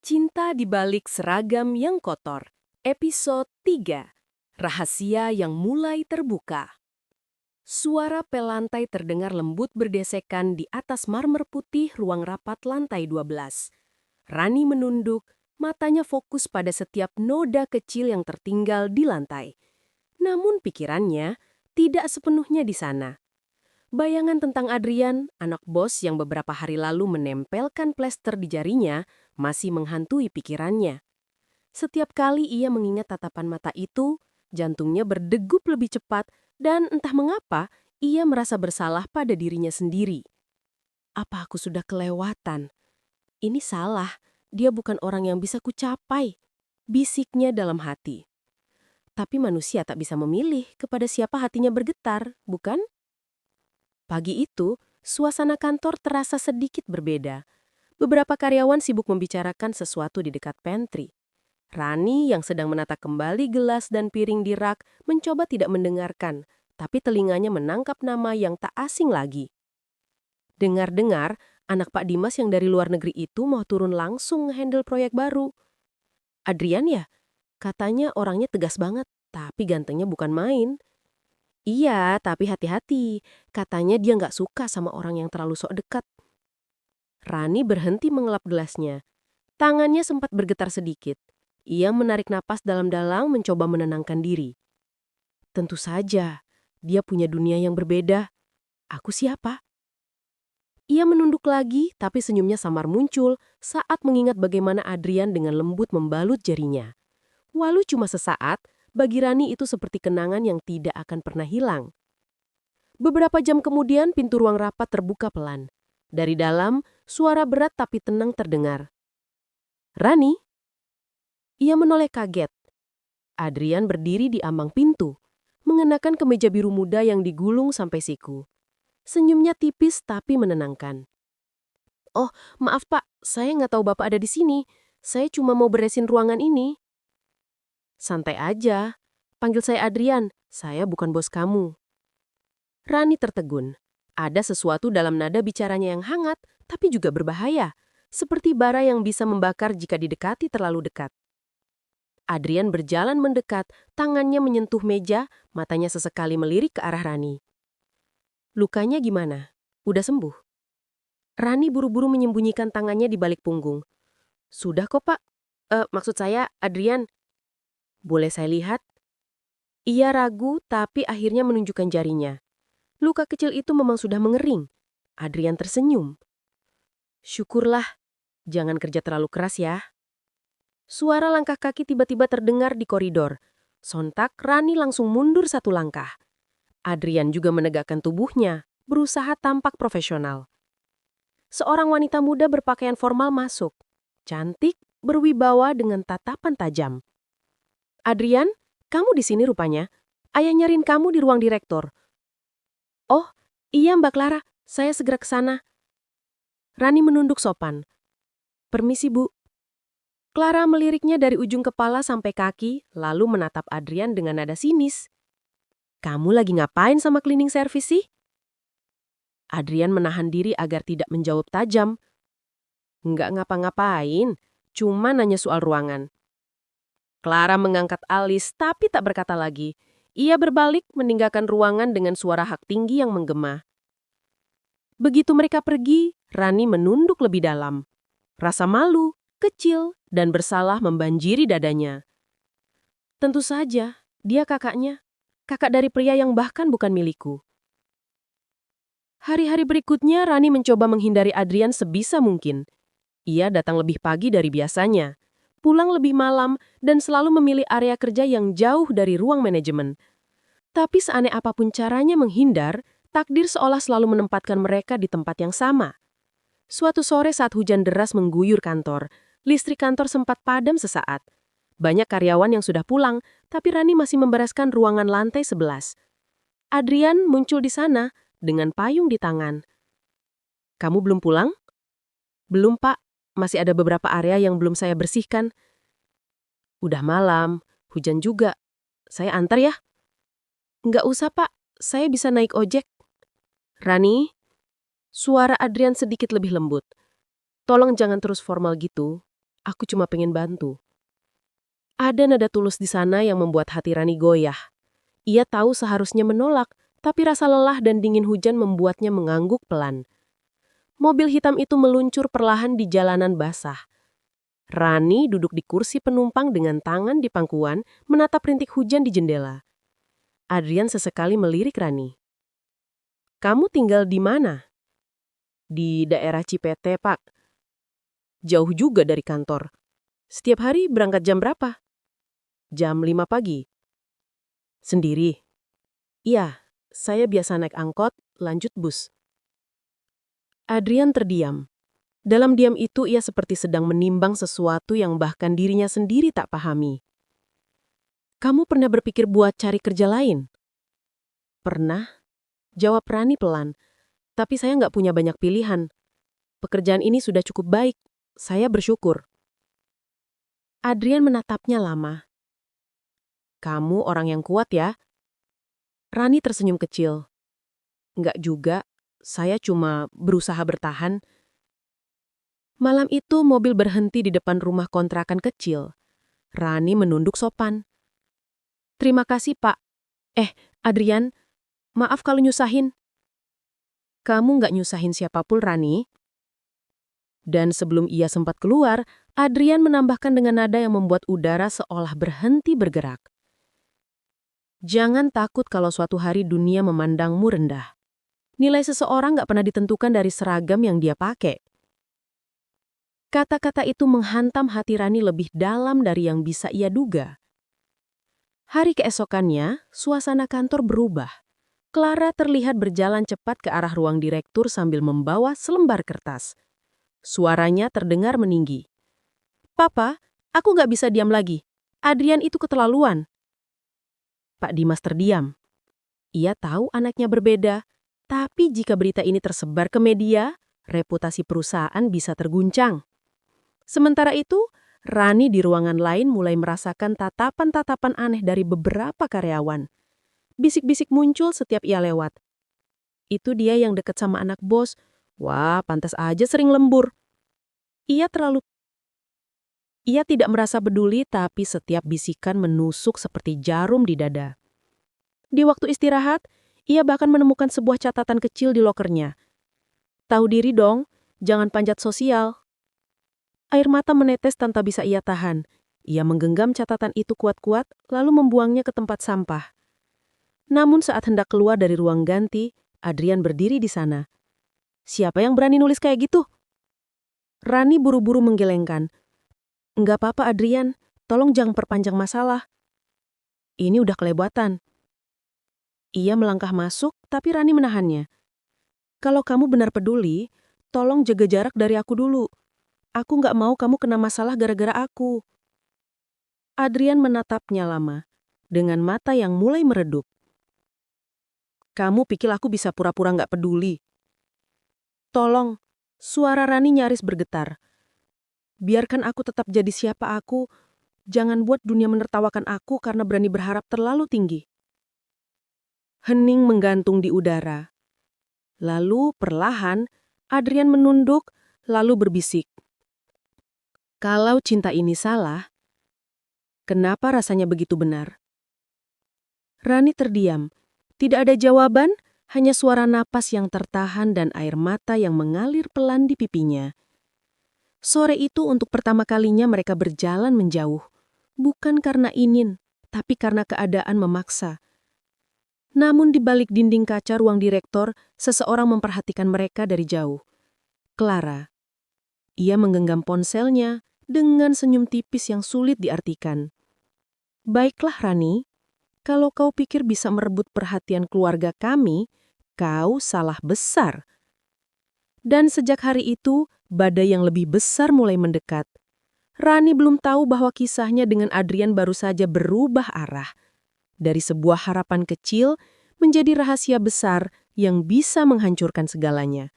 Cinta di balik seragam yang kotor. Episode 3. Rahasia yang mulai terbuka. Suara pel lantai terdengar lembut berdesekan di atas marmer putih ruang rapat lantai 12. Rani menunduk, matanya fokus pada setiap noda kecil yang tertinggal di lantai. Namun pikirannya tidak sepenuhnya di sana. Bayangan tentang Adrian, anak bos yang beberapa hari lalu menempelkan plester di jarinya, masih menghantui pikirannya. Setiap kali ia mengingat tatapan mata itu, jantungnya berdegup lebih cepat dan entah mengapa ia merasa bersalah pada dirinya sendiri. Apa aku sudah kelewatan? Ini salah, dia bukan orang yang bisa kucapai, bisiknya dalam hati. Tapi manusia tak bisa memilih kepada siapa hatinya bergetar, bukan? Pagi itu, suasana kantor terasa sedikit berbeda. Beberapa karyawan sibuk membicarakan sesuatu di dekat pantry. Rani yang sedang menata kembali gelas dan piring di rak mencoba tidak mendengarkan, tapi telinganya menangkap nama yang tak asing lagi. Dengar-dengar, anak Pak Dimas yang dari luar negeri itu mau turun langsung ngehandle proyek baru. Adrian ya? Katanya orangnya tegas banget, tapi gantengnya bukan main. Iya, tapi hati-hati. Katanya dia nggak suka sama orang yang terlalu sok dekat. Rani berhenti mengelap gelasnya. Tangannya sempat bergetar sedikit. Ia menarik napas dalam-dalam mencoba menenangkan diri. Tentu saja, dia punya dunia yang berbeda. Aku siapa? Ia menunduk lagi, tapi senyumnya samar muncul saat mengingat bagaimana Adrian dengan lembut membalut jarinya. Walau cuma sesaat, bagi Rani itu seperti kenangan yang tidak akan pernah hilang. Beberapa jam kemudian pintu ruang rapat terbuka pelan. Dari dalam, suara berat tapi tenang terdengar. Rani? Ia menoleh kaget. Adrian berdiri di ambang pintu, mengenakan kemeja biru muda yang digulung sampai siku. Senyumnya tipis tapi menenangkan. Oh, maaf Pak, saya nggak tahu Bapak ada di sini. Saya cuma mau beresin ruangan ini. Santai aja. Panggil saya Adrian, saya bukan bos kamu. Rani tertegun. Ada sesuatu dalam nada bicaranya yang hangat, tapi juga berbahaya. Seperti bara yang bisa membakar jika didekati terlalu dekat. Adrian berjalan mendekat, tangannya menyentuh meja, matanya sesekali melirik ke arah Rani. Lukanya gimana? Udah sembuh? Rani buru-buru menyembunyikan tangannya di balik punggung. Sudah kok Pak. Maksud saya, Adrian. Boleh saya lihat? Ia ragu, tapi akhirnya menunjukkan jarinya. Luka kecil itu memang sudah mengering. Adrian tersenyum. Syukurlah, jangan kerja terlalu keras ya. Suara langkah kaki tiba-tiba terdengar di koridor. Sontak Rani langsung mundur satu langkah. Adrian juga menegakkan tubuhnya, berusaha tampak profesional. Seorang wanita muda berpakaian formal masuk. Cantik, berwibawa dengan tatapan tajam. Adrian, kamu di sini rupanya. Ayah nyariin kamu di ruang direktur. Oh, iya Mbak Clara, saya segera ke sana. Rani menunduk sopan. Permisi Bu. Clara meliriknya dari ujung kepala sampai kaki, lalu menatap Adrian dengan nada sinis. Kamu lagi ngapain sama cleaning service sih? Adrian menahan diri agar tidak menjawab tajam. Nggak ngapa-ngapain, cuma nanya soal ruangan. Clara mengangkat alis tapi tak berkata lagi. Ia berbalik meninggalkan ruangan dengan suara hak tinggi yang menggema. Begitu mereka pergi, Rani menunduk lebih dalam. Rasa malu, kecil, dan bersalah membanjiri dadanya. Tentu saja, dia kakaknya. Kakak dari pria yang bahkan bukan milikku. Hari-hari berikutnya, Rani mencoba menghindari Adrian sebisa mungkin. Ia datang lebih pagi dari biasanya, pulang lebih malam, dan selalu memilih area kerja yang jauh dari ruang manajemen. Tapi seaneh apapun caranya menghindar, takdir seolah selalu menempatkan mereka di tempat yang sama. Suatu sore saat hujan deras mengguyur kantor, listrik kantor sempat padam sesaat. Banyak karyawan yang sudah pulang, tapi Rani masih membereskan ruangan lantai 11. Adrian muncul di sana dengan payung di tangan. Kamu belum pulang? Belum, Pak. Masih ada beberapa area yang belum saya bersihkan. Udah malam, hujan juga. Saya antar ya? Nggak usah, Pak. Saya bisa naik ojek. Rani, suara Adrian sedikit lebih lembut. Tolong jangan terus formal gitu. Aku cuma pengen bantu. Ada nada tulus di sana yang membuat hati Rani goyah. Ia tahu seharusnya menolak, tapi rasa lelah dan dingin hujan membuatnya mengangguk pelan. Mobil hitam itu meluncur perlahan di jalanan basah. Rani duduk di kursi penumpang dengan tangan di pangkuan, menatap rintik hujan di jendela. Adrian sesekali melirik Rani. "Kamu tinggal di mana?" "Di daerah Cipete, Pak." "Jauh juga dari kantor. Setiap hari berangkat jam berapa?" "Jam 5 pagi." "Sendiri?" "Iya, saya biasa naik angkot, lanjut bus." Adrian terdiam. Dalam diam itu ia seperti sedang menimbang sesuatu yang bahkan dirinya sendiri tak pahami. "Kamu pernah berpikir buat cari kerja lain?" "Pernah," jawab Rani pelan. "Tapi saya nggak punya banyak pilihan. Pekerjaan ini sudah cukup baik. Saya bersyukur." Adrian menatapnya lama. "Kamu orang yang kuat ya?" Rani tersenyum kecil. "Nggak juga, saya cuma berusaha bertahan." Malam itu mobil berhenti di depan rumah kontrakan kecil. Rani menunduk sopan. "Terima kasih, Pak. Adrian, maaf kalau nyusahin." "Kamu nggak nyusahin siapapun, Rani." Dan sebelum ia sempat keluar, Adrian menambahkan dengan nada yang membuat udara seolah berhenti bergerak. "Jangan takut kalau suatu hari dunia memandangmu rendah. Nilai seseorang nggak pernah ditentukan dari seragam yang dia pakai." Kata-kata itu menghantam hati Rani lebih dalam dari yang bisa ia duga. Hari keesokannya, suasana kantor berubah. Clara terlihat berjalan cepat ke arah ruang direktur sambil membawa selembar kertas. Suaranya terdengar meninggi. "Papa, aku nggak bisa diam lagi. Adrian itu keterlaluan." Pak Dimas terdiam. Ia tahu anaknya berbeda, tapi jika berita ini tersebar ke media, reputasi perusahaan bisa terguncang. Sementara itu, Rani di ruangan lain mulai merasakan tatapan-tatapan aneh dari beberapa karyawan. Bisik-bisik muncul setiap ia lewat. "Itu dia yang dekat sama anak bos. Wah, pantas aja sering lembur." Ia tidak merasa peduli, tapi setiap bisikan menusuk seperti jarum di dada. Di waktu istirahat, ia bahkan menemukan sebuah catatan kecil di lokernya. "Tahu diri dong, jangan panjat sosial." Air mata menetes tanpa bisa ia tahan. Ia menggenggam catatan itu kuat-kuat, lalu membuangnya ke tempat sampah. Namun saat hendak keluar dari ruang ganti, Adrian berdiri di sana. "Siapa yang berani nulis kayak gitu?" Rani buru-buru menggelengkan. "Nggak apa-apa, Adrian. Tolong jangan perpanjang masalah. Ini udah kelewatan." Ia melangkah masuk, tapi Rani menahannya. "Kalau kamu benar peduli, tolong jaga jarak dari aku dulu. Aku nggak mau kamu kena masalah gara-gara aku." Adrian menatapnya lama, dengan mata yang mulai meredup. "Kamu pikir aku bisa pura-pura nggak peduli?" "Tolong," suara Rani nyaris bergetar. "Biarkan aku tetap jadi siapa aku. Jangan buat dunia menertawakan aku karena berani berharap terlalu tinggi." Hening menggantung di udara. Lalu perlahan, Adrian menunduk, lalu berbisik. "Kalau cinta ini salah, kenapa rasanya begitu benar?" Rani terdiam. Tidak ada jawaban, hanya suara napas yang tertahan dan air mata yang mengalir pelan di pipinya. Sore itu untuk pertama kalinya mereka berjalan menjauh. Bukan karena ingin, tapi karena keadaan memaksa. Namun di balik dinding kaca ruang direktur, seseorang memperhatikan mereka dari jauh. Clara. Ia menggenggam ponselnya dengan senyum tipis yang sulit diartikan. "Baiklah, Rani. Kalau kau pikir bisa merebut perhatian keluarga kami, kau salah besar." Dan sejak hari itu, badai yang lebih besar mulai mendekat. Rani belum tahu bahwa kisahnya dengan Adrian baru saja berubah arah. Dari sebuah harapan kecil menjadi rahasia besar yang bisa menghancurkan segalanya.